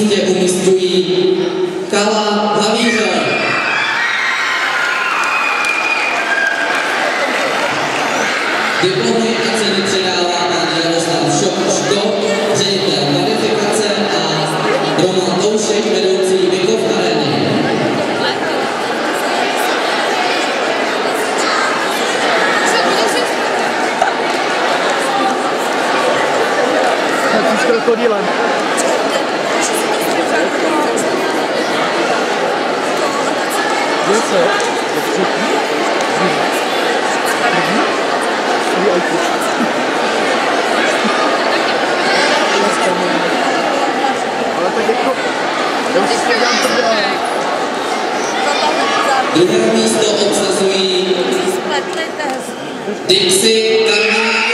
místě umísťují Kala Havíře. Diplomy a ceny předává pan Jaroslav Škop, ředitel kvalifikace, a Roman Toušek, vedoucí Bykov Areny. S krokodýlem. Ale tak jako... Druhé místo obsazují Dixie Karnáko.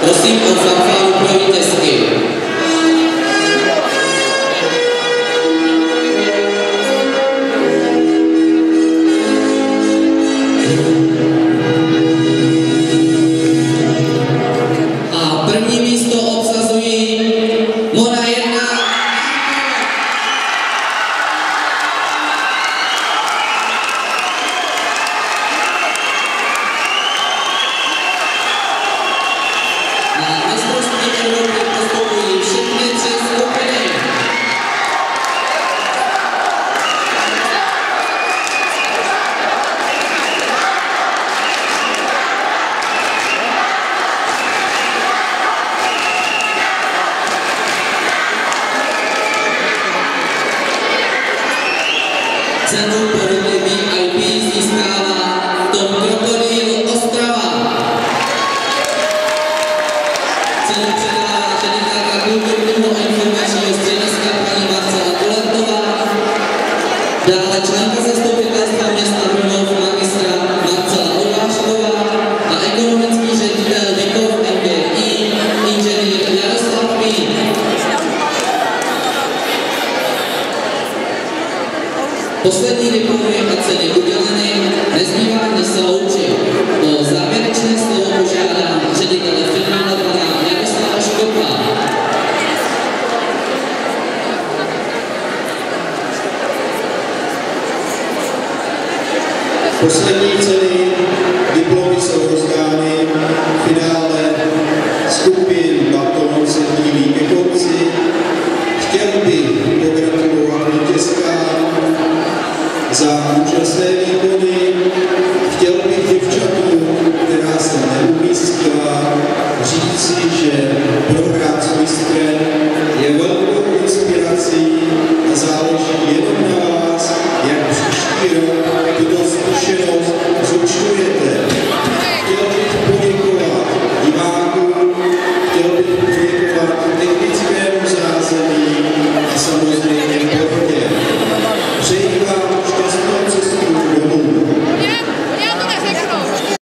Prosím o fanfáru pro vítězky. A první místo obsazují Mona 1. Na mistrovství Evropy postupují všechny 3 skupiny. Cenu porodny VIP získává Tom Krokodýl Ostrava. Cenu předává ředitelka kulturního a informačního střediska paní Marcela Kolentová, dále členka zastupitelstva města Brno magistra Marcela Ulášková a ekonomický ředitel Bykov MGI inženýr Jaroslav Mín. Poslední diplomy a ceny uděleny, nezbývá než se loučit. O závěrečné slovo požádám ředitele finále pana Jaroslava Škopa. Poslední ceny, diplomy jsou rozdány v finále skupin Baton se díví ke konci. Chtěl bych pogratulovat vítězkám za úžasné výkony. Chtěl bych děvčatům, která se neumístila, říci, že